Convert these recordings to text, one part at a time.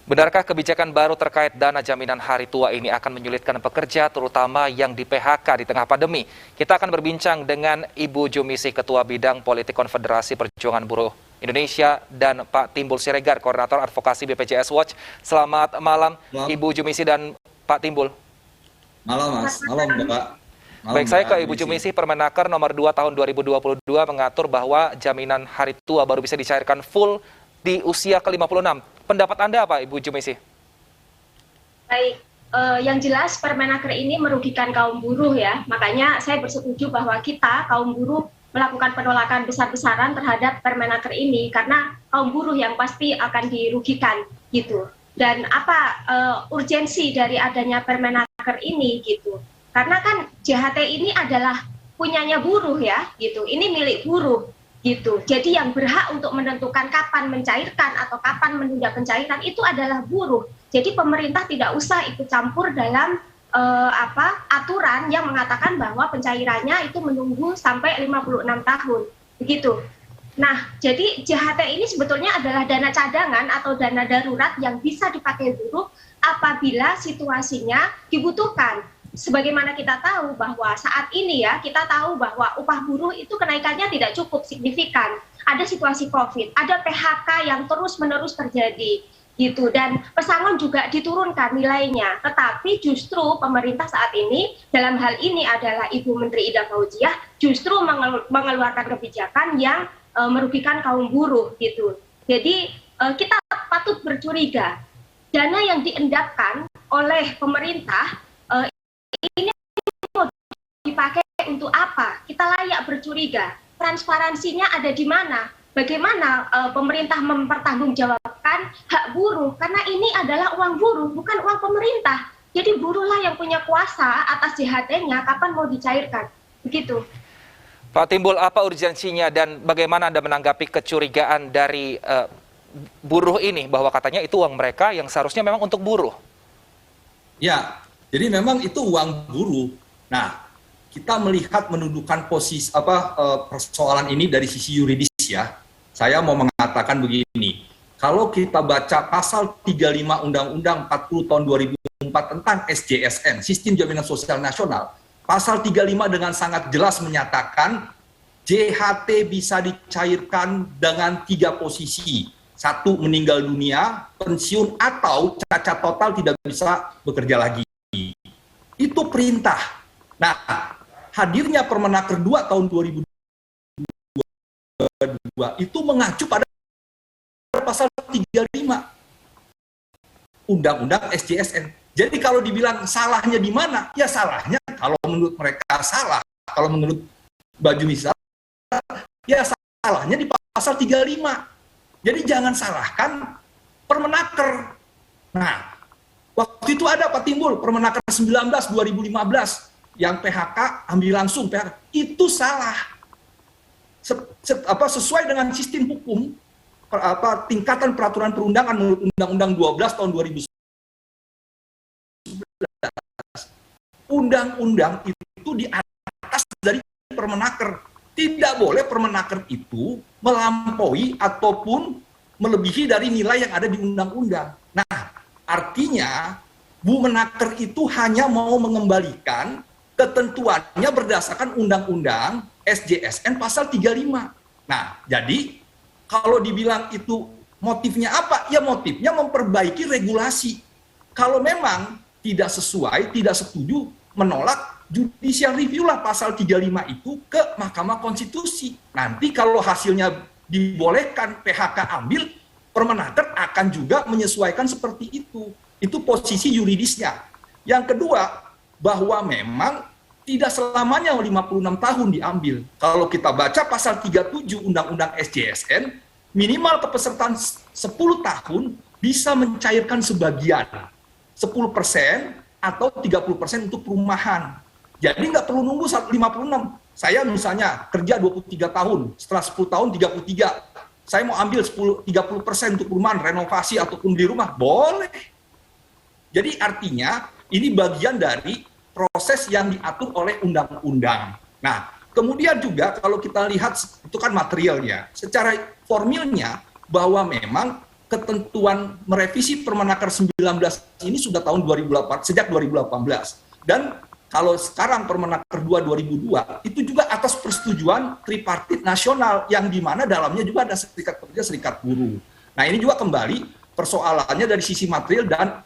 Benarkah kebijakan baru terkait dana jaminan hari tua ini akan menyulitkan pekerja, terutama yang di PHK di tengah pandemi? Kita akan berbincang dengan Ibu Jumisi, Ketua Bidang Politik Konfederasi Perjuangan Buruh Indonesia, dan Pak Timbul Siregar, Koordinator Advokasi BPJS Watch. Selamat malam, Malam. Ibu Jumisi dan Pak Timbul. Malam, Mas. Malam, Mbak. Malam, Baik, saya ke Mbak Ibu Jumisi. Jumisi. Permenaker nomor 2 tahun 2022 mengatur bahwa jaminan hari tua baru bisa dicairkan full di usia ke-56. Pendapat Anda apa, Ibu Jumisi? Baik, yang jelas Permenaker ini merugikan kaum buruh ya. Makanya saya bersetuju bahwa kita, kaum buruh, melakukan penolakan besar-besaran terhadap Permenaker ini karena kaum buruh yang pasti akan dirugikan gitu. Dan apa urgensi dari adanya Permenaker ini gitu? Karena kan JHT ini adalah punyanya buruh ya gitu. Ini milik buruh gitu. Jadi yang berhak untuk menentukan kapan mencairkan atau kapan menunda pencairan itu adalah buruh. Jadi pemerintah tidak usah ikut campur dalam aturan yang mengatakan bahwa pencairannya itu menunggu sampai 56 tahun. Begitu. Nah, jadi JHT ini sebetulnya adalah dana cadangan atau dana darurat yang bisa dipakai buruh apabila situasinya dibutuhkan. Sebagaimana kita tahu bahwa saat ini ya, kita tahu bahwa upah buruh itu kenaikannya tidak cukup signifikan. Ada situasi COVID, ada PHK yang terus-menerus terjadi gitu, dan pesangon juga diturunkan nilainya. Tetapi justru pemerintah saat ini, dalam hal ini adalah Ibu Menteri Ida Fauziah, justru mengeluarkan kebijakan yang merugikan kaum buruh gitu. Jadi kita patut bercuriga, dana yang diendapkan oleh pemerintah ini mau dipakai untuk apa? Kita layak bercuriga. Transparansinya ada di mana? Bagaimana pemerintah mempertanggungjawabkan hak buruh? Karena ini adalah uang buruh, bukan uang pemerintah. Jadi buruhlah yang punya kuasa atas JHT-nya kapan mau dicairkan. Begitu. Pak Timbul, apa urgensinya dan bagaimana Anda menanggapi kecurigaan dari buruh ini bahwa katanya itu uang mereka yang seharusnya memang untuk buruh? Ya, jadi memang itu uang buruh. Nah, kita melihat mendudukan posisi persoalan ini dari sisi yuridis ya. Saya mau mengatakan begini, kalau kita baca pasal 35 Undang-Undang 40 tahun 2004 tentang SJSN, Sistem Jaminan Sosial Nasional, pasal 35 dengan sangat jelas menyatakan JHT bisa dicairkan dengan 3 posisi. 1, meninggal dunia, pensiun, atau cacat total tidak bisa bekerja lagi. Itu perintah. Nah, hadirnya Permenaker 2 tahun 2022 itu mengacu pada pasal 35 Undang-Undang SJSN. Jadi kalau dibilang salahnya di mana? Ya salahnya kalau menurut mereka salah. Kalau menurut Mbak Jumisi ya salahnya di pasal 35. Jadi jangan salahkan Permenaker. Nah, waktu itu ada Pak Timbul, Permenaker 19 2015 yang PHK ambil langsung PHK. Itu salah. Sesuai dengan sistem hukum tingkatan peraturan perundangan menurut Undang-Undang 12 tahun 2011. Undang-undang itu di atas dari Permenaker. Tidak boleh Permenaker itu melampaui ataupun melebihi dari nilai yang ada di undang-undang. Nah, artinya Bumenaker itu hanya mau mengembalikan ketentuannya berdasarkan Undang-Undang SJSN pasal 35. Nah, jadi kalau dibilang itu motifnya apa? Ya motifnya memperbaiki regulasi. Kalau memang tidak sesuai, tidak setuju, menolak, judicial review lah pasal 35 itu ke Mahkamah Konstitusi. Nanti kalau hasilnya dibolehkan PHK ambil, Permenaker akan juga menyesuaikan seperti itu. Itu posisi yuridisnya. Yang kedua, bahwa memang tidak selamanya 56 tahun diambil. Kalau kita baca pasal 37 Undang-Undang SJSN, minimal kepesertaan 10 tahun bisa mencairkan sebagian. 10% atau 30% untuk perumahan. Jadi nggak perlu nunggu 56. Saya misalnya kerja 23 tahun, setelah 10 tahun 33. Saya mau ambil 30% untuk perumahan, renovasi ataupun beli rumah, boleh. Jadi artinya ini bagian dari proses yang diatur oleh undang-undang. Nah, kemudian juga kalau kita lihat itu kan materialnya, secara formilnya bahwa memang ketentuan merevisi Permenaker 19 ini sudah tahun sejak 2018. Dan kalau sekarang Permenaker 2 2002 itu juga atas persetujuan tripartit nasional yang di mana dalamnya juga ada serikat pekerja, serikat buruh. Nah, ini juga kembali persoalannya dari sisi material dan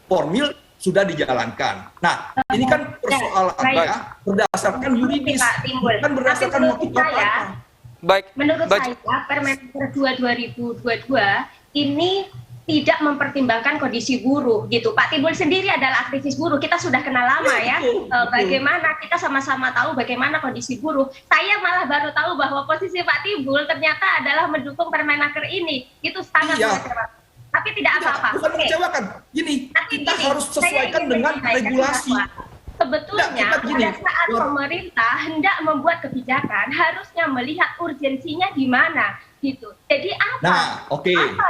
formil sudah dijalankan. Nah, ini kan persoalannya berdasarkan yuridis, bukan berdasarkan motif apa. Menurut saya, Permenaker 2 2022 ini tidak mempertimbangkan kondisi buruh gitu. Pak Timbul sendiri adalah aktivis buruh, kita sudah kenal lama ya. Bagaimana kita sama-sama tahu bagaimana kondisi buruh. Saya malah baru tahu bahwa posisi Pak Timbul ternyata adalah mendukung Permenaker ini. Itu sangat mengecewakan. Tapi tidak apa-apa. Bukan mengecewakan. Gini, kita harus sesuaikan dengan regulasi. Sebetulnya pada saat pemerintah hendak membuat kebijakan harusnya melihat urgensinya di mana gitu. Jadi apa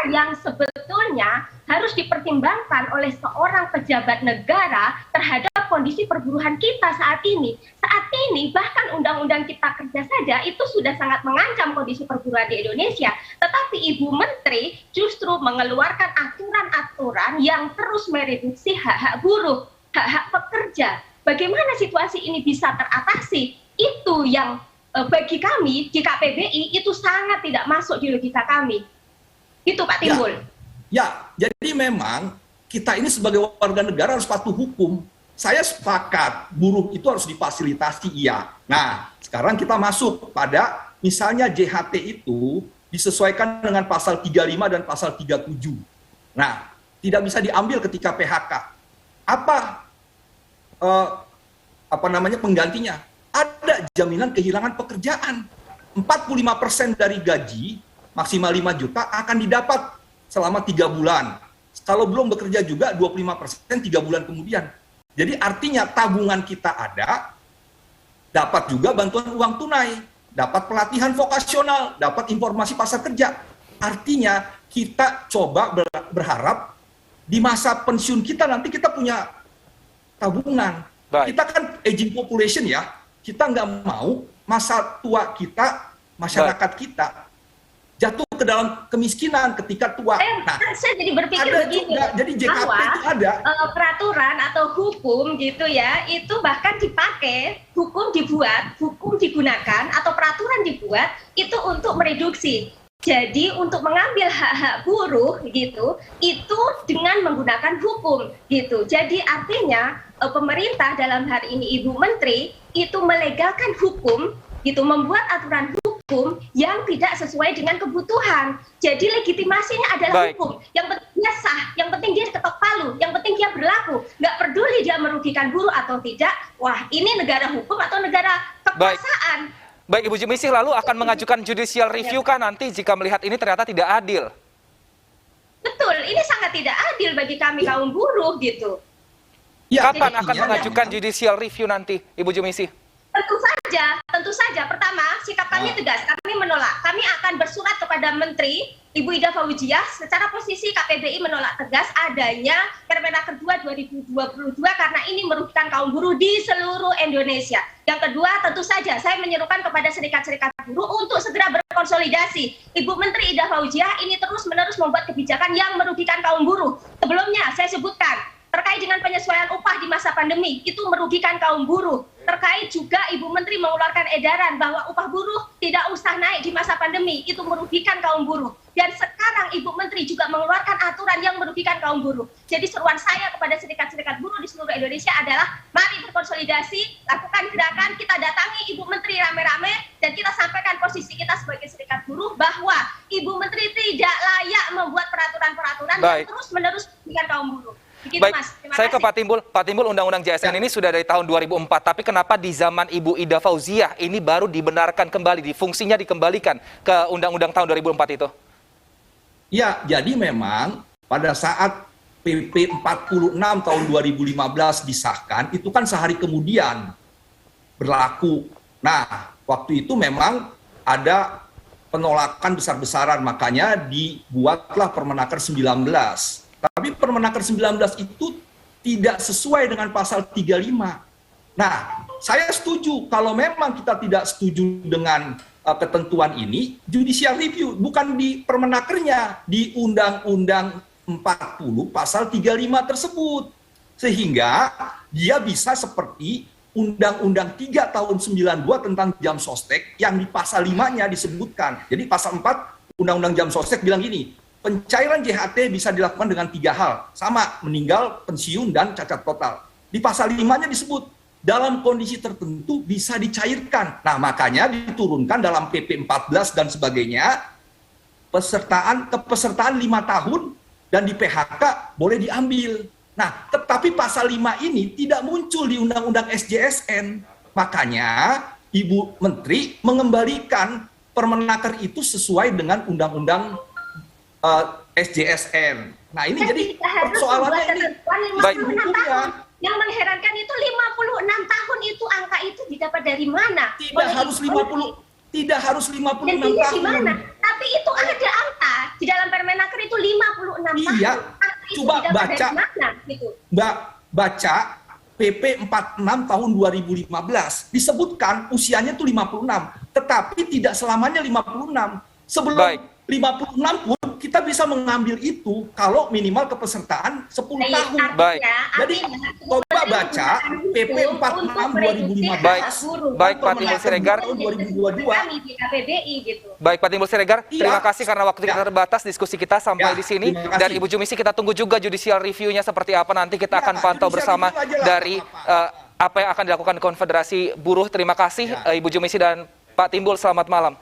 yang sebetulnya harus dipertimbangkan oleh seorang pejabat negara terhadap kondisi perburuhan kita saat ini. Saat ini bahkan undang-undang Cipta Kerja saja itu sudah sangat mengancam kondisi perburuhan di Indonesia. Tetapi Ibu Menteri justru mengeluarkan aturan-aturan yang terus mereduksi hak-hak buruh, hak-hak pekerja. Bagaimana situasi ini bisa teratasi? Itu yang bagi kami di KPBI itu sangat tidak masuk di logika kami. Itu Pak Timbul. Ya, jadi memang kita ini sebagai warga negara harus patuh hukum. Saya sepakat, buruh itu harus difasilitasi, iya. Nah, sekarang kita masuk pada misalnya JHT itu disesuaikan dengan pasal 35 dan pasal 37. Nah, tidak bisa diambil ketika PHK. Apa namanya penggantinya? Ada jaminan kehilangan pekerjaan. 45% dari gaji maksimal 5 juta akan didapat selama 3 bulan. Kalau belum bekerja juga 25% 3 bulan kemudian. Jadi artinya tabungan kita ada, dapat juga bantuan uang tunai, dapat pelatihan vokasional, dapat informasi pasar kerja. Artinya kita coba berharap di masa pensiun kita nanti kita punya tabungan. Kita kan aging population ya, kita nggak mau masa tua kita, masyarakat kita jatuh ke dalam kemiskinan ketika tua. Saya jadi berpikir begini, jadi JKP itu ada peraturan atau hukum gitu ya, itu bahkan dipakai, hukum dibuat, hukum digunakan atau peraturan dibuat itu untuk mereduksi. Jadi untuk mengambil hak-hak buruh gitu, itu dengan menggunakan hukum gitu. Jadi artinya pemerintah dalam hari ini Ibu Menteri itu melegalkan hukum gitu, membuat aturan hukum yang tidak sesuai dengan kebutuhan. Jadi legitimasinya adalah hukum. Yang penting dia sah, yang penting dia ketok palu, yang penting dia berlaku. Nggak peduli dia merugikan buruh atau tidak. Wah, ini negara hukum atau negara kekuasaan. Baik, Ibu Jumisih, lalu akan mengajukan judicial review kan nanti jika melihat ini ternyata tidak adil? Betul, ini sangat tidak adil bagi kami kaum buruh gitu. Ya, kapan akan mengajukan judicial review nanti, Ibu Jumisih? Tentu saja. Pertama, sikap kami tegas, kami menolak. Kami akan bersurat kepada Menteri Ibu Ida Fauziah secara posisi KPBI menolak tegas adanya Permenaker 2 2022 karena ini merugikan kaum buruh di seluruh Indonesia. Yang kedua, tentu saja saya menyerukan kepada serikat-serikat buruh untuk segera berkonsolidasi. Ibu Menteri Ida Fauziah ini terus-menerus membuat kebijakan yang merugikan kaum buruh. Sebelumnya saya sebutkan terkait dengan penyesuaian upah di masa pandemi, itu merugikan kaum buruh. Terkait juga Ibu Menteri mengeluarkan edaran bahwa upah buruh tidak usah naik di masa pandemi, itu merugikan kaum buruh. Dan sekarang Ibu Menteri juga mengeluarkan aturan yang merugikan kaum buruh. Jadi seruan saya kepada serikat-serikat buruh di seluruh Indonesia adalah mari berkonsolidasi, lakukan gerakan, kita datangi Ibu Menteri rame-rame, dan kita sampaikan posisi kita sebagai serikat buruh bahwa Ibu Menteri tidak layak membuat peraturan-peraturan yang terus-menerus merugikan kaum buruh. Begitu, baik, Mas. saya ke Pak Timbul. Pak Timbul, Undang-Undang JSN ini sudah dari tahun 2004, tapi kenapa di zaman Ibu Ida Fauziah ini baru dibenarkan kembali, fungsinya dikembalikan ke Undang-Undang tahun 2004 itu? Ya, jadi memang pada saat PP 46 tahun 2015 disahkan, itu kan sehari kemudian berlaku. Nah, waktu itu memang ada penolakan besar-besaran, makanya dibuatlah Permenaker 19. Tapi Permenaker 19 itu tidak sesuai dengan pasal 35. Nah, saya setuju kalau memang kita tidak setuju dengan ketentuan ini judicial review, bukan di Permenakernya, di Undang-Undang 40 pasal 35 tersebut. Sehingga dia bisa seperti Undang-Undang 3 tahun 92 tentang jam sostek yang di pasal 5-nya disebutkan. Jadi pasal 4 Undang-Undang jam sostek bilang gini, pencairan JHT bisa dilakukan dengan 3 hal, sama meninggal, pensiun, dan cacat total. Di pasal 5-nya disebut, dalam kondisi tertentu bisa dicairkan. Nah, makanya diturunkan dalam PP 14 dan sebagainya, kepesertaan 5 tahun dan di PHK boleh diambil. Nah, tetapi pasal 5 ini tidak muncul di Undang-Undang SJSN. Makanya Ibu Menteri mengembalikan Permenaker itu sesuai dengan Undang-Undang SJSN. Nah, ini jadi persoalannya ini. Baik. Yang mengherankan itu 56 tahun itu angka itu didapat dari mana? Tidak harus 56 tahun. Gimana? Tapi itu ada angka di dalam Permenaker itu 56 iya. tahun. Coba baca. Mana, gitu? Baca PP 46 tahun 2015 disebutkan usianya itu 56, tetapi tidak selamanya 56. Sebelum Baik. 56 pun kita bisa mengambil itu kalau minimal kepesertaan 10 tahun. Baik. Jadi coba baca PP 46 2015. Baik, Pak Timbul Siregar. 2022. Di KPBI gitu. Baik, Pak Timbul Siregar, Iya. terima kasih karena waktu kita terbatas, diskusi kita sampai Ya, di sini. terima kasih. Dan Ibu Jumisi, kita tunggu juga judicial review-nya seperti apa. Nanti kita Ya, akan pantau judicial bersama review aja lah, dari apa-apa. apa yang akan dilakukan Konfederasi Buruh. Terima kasih Ya. Ibu Jumisi dan Pak Timbul, selamat malam.